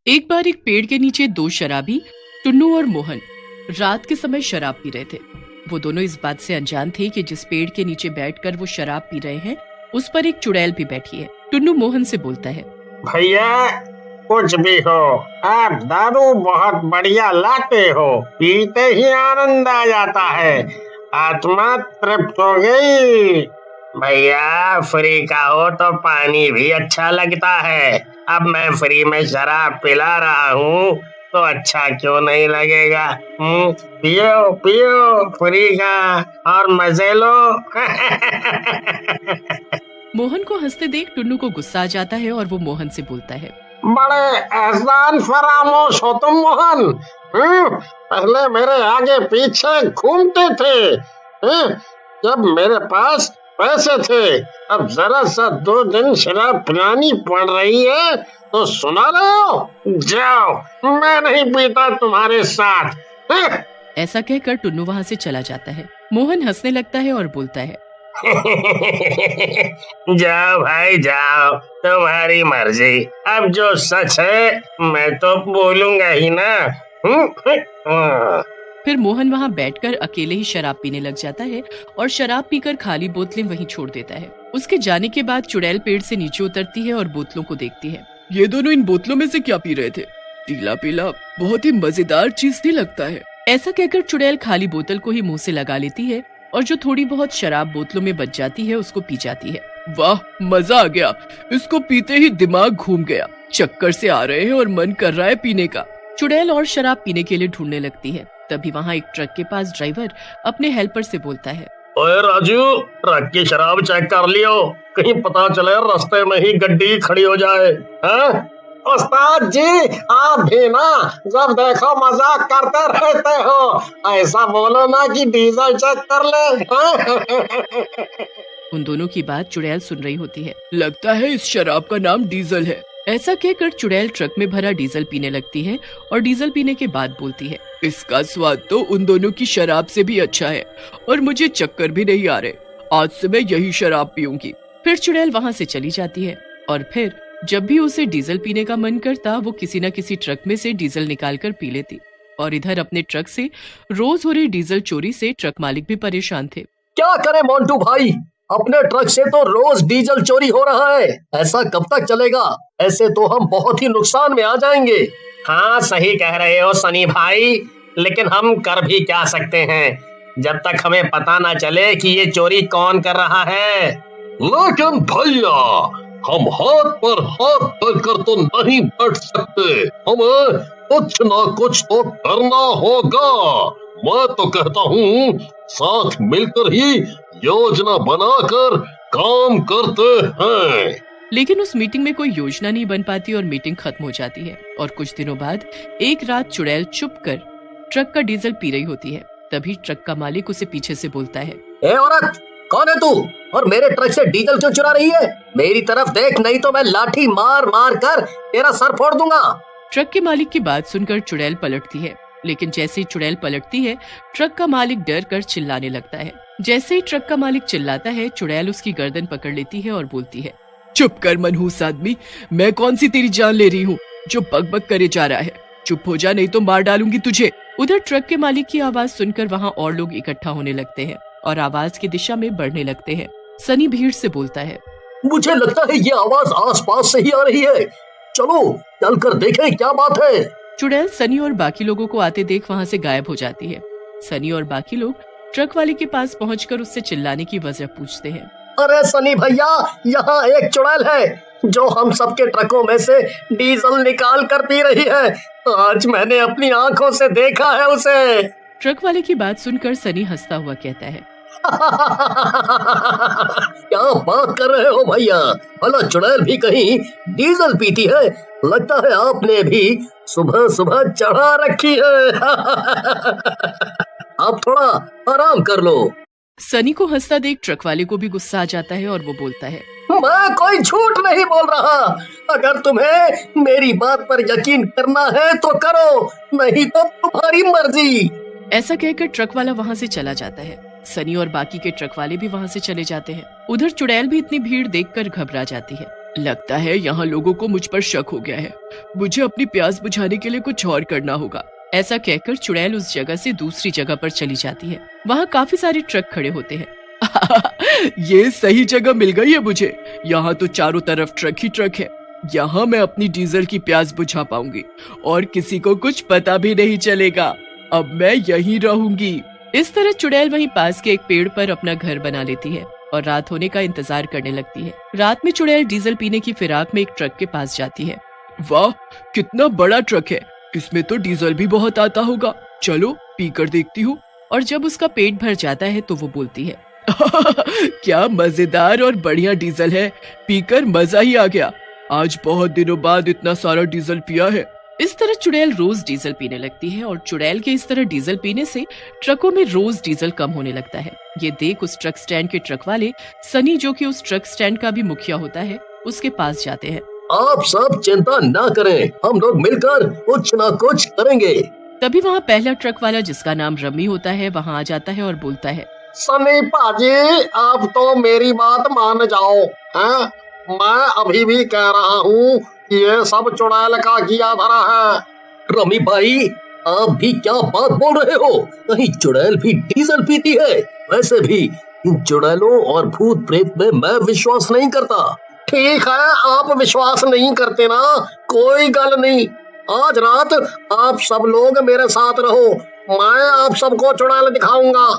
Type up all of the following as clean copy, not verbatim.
एक बार एक पेड़ के नीचे दो शराबी टुन्नू और मोहन रात के समय शराब पी रहे थे। वो दोनों इस बात से अनजान थे कि जिस पेड़ के नीचे बैठकर वो शराब पी रहे हैं उस पर एक चुड़ैल भी बैठी है। टुन्नू मोहन से बोलता है, भैया कुछ भी हो, आप दारू बहुत बढ़िया लाते हो, पीते ही आनंद आ जाता है, आत्मा तृप्त हो गई। भैया फ्री का हो तो पानी भी अच्छा लगता है, अब मैं फ्री में शराब पिला रहा हूँ तो अच्छा क्यों नहीं लगेगा। पियो पियो फ्री का और मजे लो। मोहन को हंसते देख टुन्नू को गुस्सा आ जाता है और वो मोहन से बोलता है, बड़े एहसान फरामोश हो तुम मोहन। पहले मेरे आगे पीछे घूमते थे, जब मेरे पास पैसे थे, अब जरा सा 2 दिन शराब पिलानी पड़ रही है तो सुना रहे हो। जाओ, मैं नहीं पीता तुम्हारे साथ। ऐसा कहकर टुन्नू वहाँ से चला जाता है। मोहन हंसने लगता है और बोलता है, जाओ भाई जाओ, तुम्हारी मर्जी, अब जो सच है मैं तो बोलूंगा ही ना। फिर मोहन वहाँ बैठकर अकेले ही शराब पीने लग जाता है और शराब पीकर खाली बोतलें वहीं छोड़ देता है। उसके जाने के बाद चुड़ैल पेड़ से नीचे उतरती है और बोतलों को देखती है। ये दोनों इन बोतलों में से क्या पी रहे थे? पीला पीला बहुत ही मजेदार चीज नहीं लगता है। ऐसा कहकर चुड़ैल खाली बोतल को ही मुंह से लगा लेती है और जो थोड़ी बहुत शराब बोतलों में बच जाती है उसको पी जाती है। वाह मजा आ गया, इसको पीते ही दिमाग घूम गया, चक्कर से आ रहे हैं और मन कर रहा है पीने का। चुड़ैल और शराब पीने के लिए ढूंढने लगती है। तभी वहाँ एक ट्रक के पास ड्राइवर अपने हेल्पर से बोलता है, ओए राजू, ट्रक की शराब चेक कर लियो, कहीं पता चले रास्ते में ही गड्डी खड़ी हो जाए। उस्ताद जी आप भी ना जब देखो मजाक करते रहते हो, ऐसा बोलो ना कि डीजल चेक कर ले। उन दोनों की बात चुड़ैल सुन रही होती है। लगता है इस शराब का नाम डीजल है। ऐसा कहकर चुड़ैल ट्रक में भरा डीजल पीने लगती है और डीजल पीने के बाद बोलती है, इसका स्वाद तो उन दोनों की शराब से भी अच्छा है और मुझे चक्कर भी नहीं आ रहे, आज से मैं यही शराब पीऊंगी। फिर चुड़ैल वहाँ से चली जाती है और फिर जब भी उसे डीजल पीने का मन करता वो किसी न किसी ट्रक में से डीजल निकाल कर पी लेती। और इधर अपने ट्रक से रोज हो रही डीजल चोरी से ट्रक मालिक भी परेशान थे। क्या करे मोंटू भाई, अपने ट्रक से तो रोज डीजल चोरी हो रहा है, ऐसा कब तक चलेगा? ऐसे तो हम बहुत ही नुकसान में आ जाएंगे। हाँ सही कह रहे हो सनी भाई, लेकिन हम कर भी क्या सकते हैं जब तक हमें पता ना चले कि ये चोरी कौन कर रहा है। लेकिन भैया हम हाथ पर हाथ धरकर तो नहीं बैठ सकते, हमें कुछ ना कुछ तो करना होगा। मैं तो कहता हूँ साथ मिलकर ही योजना बनाकर काम करते हैं। लेकिन उस मीटिंग में कोई योजना नहीं बन पाती और मीटिंग खत्म हो जाती है। और कुछ दिनों बाद एक रात चुड़ैल चुप कर ट्रक का डीजल पी रही होती है। तभी ट्रक का मालिक उसे पीछे से बोलता है, ए औरत, कौन है तू और मेरे ट्रक से डीजल क्यों चुरा रही है? मेरी तरफ देख, नहीं तो मैं लाठी मार मार कर तेरा सर फोड़ दूंगा। ट्रक के मालिक की बात सुनकर चुड़ैल पलटती है, लेकिन जैसे ही चुड़ैल पलटती है ट्रक का मालिक डर कर चिल्लाने लगता है। जैसे ही ट्रक का मालिक चिल्लाता है चुड़ैल उसकी गर्दन पकड़ लेती है और बोलती है, चुप कर मनहूस आदमी, मैं कौन सी तेरी जान ले रही हूँ जो बक बक करे जा रहा है, चुप हो जा नहीं तो मार डालूंगी तुझे। उधर ट्रक के मालिक की आवाज सुनकर वहाँ और लोग इकट्ठा होने लगते हैं और आवाज की दिशा में बढ़ने लगते हैं। सनी भीड़ से बोलता है, मुझे लगता है ये आवाज आसपास से ही आ रही है, चलो चलकर देखें क्या बात है। चुड़ैल सनी और बाकी लोगों को आते देख वहाँ से गायब हो जाती है। सनी और बाकी लोग ट्रक वाले के पास पहुंचकर उससे चिल्लाने की वजह पूछते हैं। अरे सनी भैया, यहाँ एक चुड़ैल है जो हम सबके ट्रकों में से डीजल निकाल कर पी रही है, आज मैंने अपनी आंखों से देखा है उसे। ट्रक वाले की बात सुनकर सनी हंसता हुआ कहता है, क्या बात कर रहे हो भैया, भला चुड़ैल भी कहीं डीजल पीती है? लगता है आपने भी सुबह सुबह चढ़ा रखी है। आप थोड़ा आराम कर लो। सनी को हंसता देख ट्रक वाले को भी गुस्सा आ जाता है और वो बोलता है, मैं कोई झूठ नहीं बोल रहा, अगर तुम्हें मेरी बात पर यकीन करना है तो करो, नहीं तो तुम्हारी मर्जी। ऐसा कहकर ट्रक वाला वहाँ से चला जाता है। सनी और बाकी के ट्रक वाले भी वहाँ से चले जाते हैं। उधर चुड़ैल भी इतनी भीड़ देखकर घबरा जाती है लगता है यहाँ लोगों को मुझ पर शक हो गया है। मुझे अपनी प्यास बुझाने के लिए कुछ और करना होगा। ऐसा कहकर चुड़ैल उस जगह से दूसरी जगह पर चली जाती है। वहाँ काफी सारे ट्रक खड़े होते हैं। ये सही जगह मिल गई है मुझे। यहाँ तो चारों तरफ ट्रक ही ट्रक है। यहाँ मैं अपनी डीजल की प्यास बुझा पाऊंगी और किसी को कुछ पता भी नहीं चलेगा। अब मैं यहीं रहूंगी। इस तरह चुड़ैल वहीं पास के एक पेड़ पर अपना घर बना लेती है और रात होने का इंतजार करने लगती है। रात में चुड़ैल डीजल पीने की फिराक में एक ट्रक के पास जाती है। वाह, कितना बड़ा ट्रक है। इसमें तो डीजल भी बहुत आता होगा। चलो पीकर देखती हूँ। और जब उसका पेट भर जाता है तो वो बोलती है, क्या मजेदार और बढ़िया डीजल है। पीकर मजा ही आ गया। आज बहुत दिनों बाद इतना सारा डीजल पिया है। इस तरह चुड़ैल रोज डीजल पीने लगती है और चुड़ैल के इस तरह डीजल पीने से ट्रकों में रोज डीजल कम होने लगता है। ये देख उस ट्रक स्टैंड के ट्रक वाले सनी, जो कि उस ट्रक स्टैंड का भी मुखिया होता है, उसके पास जाते हैं। आप सब चिंता ना करें, हम लोग मिलकर कुछ ना कुछ करेंगे। तभी वहाँ पहला ट्रक वाला, जिसका नाम रमी होता है, वहाँ आ जाता है और बोलता है, सनी पाजी, आप तो मेरी बात मान जाओ। हैं? मैं अभी भी कह रहा हूँ ये सब चुड़ैल का किया धरा है। रमी भाई, आप भी क्या बात बोल रहे हो? कहीं चुड़ैल भी डीजल पीती है? वैसे भी इन चुड़ैलों और भूत प्रेत में मैं विश्वास नहीं करता। ठीक है, आप विश्वास नहीं करते ना, कोई गल नहीं। आज रात आप सब लोग मेरे साथ रहो, मैं आप सबको चुड़ैल दिखाऊंगा।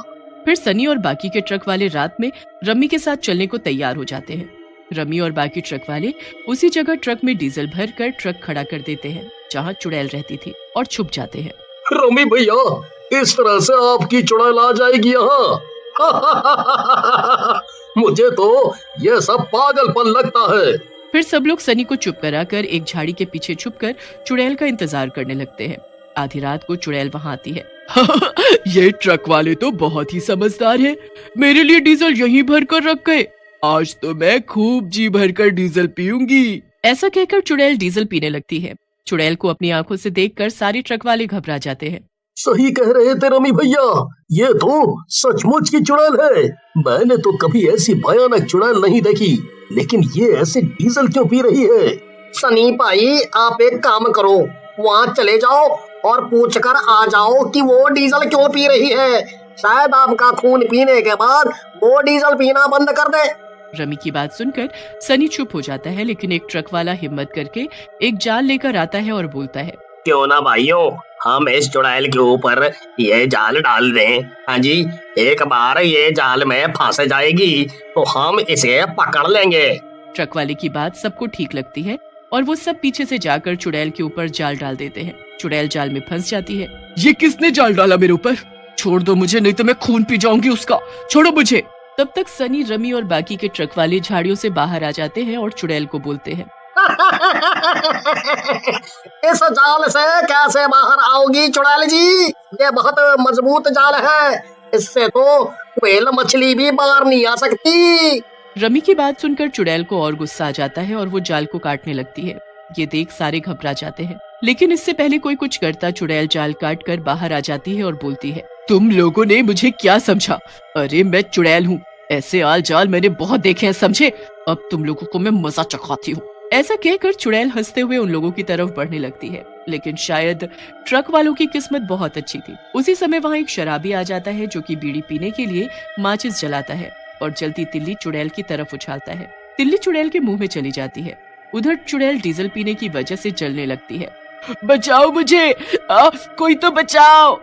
फिर सनी और बाकी के ट्रक वाले रात में रमी के साथ चलने को तैयार हो जाते हैं। रमी और बाकी ट्रक वाले उसी जगह ट्रक में डीजल भरकर ट्रक खड़ा कर देते हैं जहाँ चुड़ैल रहती थी और छुप जाते हैं। रमी भैया, इस तरह से आपकी चुड़ैल आ जाएगी यहाँ? मुझे तो ये सब पागलपन लगता है। फिर सब लोग सनी को चुप कराकर एक झाड़ी के पीछे छुपकर चुड़ैल का इंतजार करने लगते हैं। आधी रात को चुड़ैल वहाँ आती है। ये ट्रक वाले तो बहुत ही समझदार हैं। मेरे लिए डीजल यहीं भर कर रख गए। आज तो मैं खूब जी भरकर डीजल पीऊंगी। ऐसा कहकर चुड़ैल डीजल पीने लगती है। चुड़ैल को अपनी आंखों से देखकर सारे ट्रक वाले घबरा जाते हैं। सही कह रहे थे रमी भैया, ये तो सचमुच की चुड़ैल है। मैंने तो कभी ऐसी भयानक चुड़ैल नहीं देखी, लेकिन ये ऐसे डीजल क्यों पी रही है? सनी भाई, आप एक काम करो, वहाँ चले जाओ और पूछ कर आ जाओ कि वो डीजल क्यों पी रही है। शायद आपका खून पीने के बाद वो डीजल पीना बंद कर दे। रमी की बात सुनकर सनी चुप हो जाता है, लेकिन एक ट्रक वाला हिम्मत करके एक जाल लेकर आता है और बोलता है, क्यों ना भाइयों, हम इस चुड़ैल के ऊपर ये जाल डाल दें। हाँ जी, एक बार ये जाल में फंस जाएगी तो हम इसे पकड़ लेंगे। ट्रक वाले की बात सबको ठीक लगती है और वो सब पीछे से जाकर चुड़ैल के ऊपर जाल डाल देते हैं। चुड़ैल जाल में फंस जाती है। ये किसने जाल डाला मेरे ऊपर? छोड़ दो मुझे, नहीं तो मैं खून पी जाऊंगी उसका। छोड़ो मुझे। तब तक सनी, रमी और बाकी के ट्रक वाले झाड़ियों से बाहर आ जाते हैं और चुड़ैल को बोलते हैं, इस जाल से कैसे बाहर आओगी चुड़ैल जी? ये बहुत मजबूत जाल है, इससे तो व्हेल मछली भी बाहर नहीं आ सकती। रमी की बात सुनकर चुड़ैल को और गुस्सा आ जाता है और वो जाल को काटने लगती है। ये देख सारे घबरा जाते हैं, लेकिन इससे पहले कोई कुछ करता चुड़ैल जाल काट कर बाहर आ जाती है और बोलती है, तुम लोगों ने मुझे क्या समझा? अरे मैं चुड़ैल हूँ। ऐसे आल जाल मैंने बहुत देखे हैं, समझे? अब तुम लोगों को मैं मजा चखाती हूँ। ऐसा कहकर चुड़ैल हंसते हुए उन लोगों की तरफ बढ़ने लगती है, लेकिन शायद ट्रक वालों की किस्मत बहुत अच्छी थी। उसी समय वहाँ एक शराबी आ जाता है जो कि बीड़ी पीने के लिए माचिस जलाता है और जलती तिल्ली चुड़ैल की तरफ उछालता है। तिल्ली चुड़ैल के मुंह में चली जाती है। उधर चुड़ैल डीजल पीने की वजह से जलने लगती है। बचाओ मुझे, कोई तो बचाओ।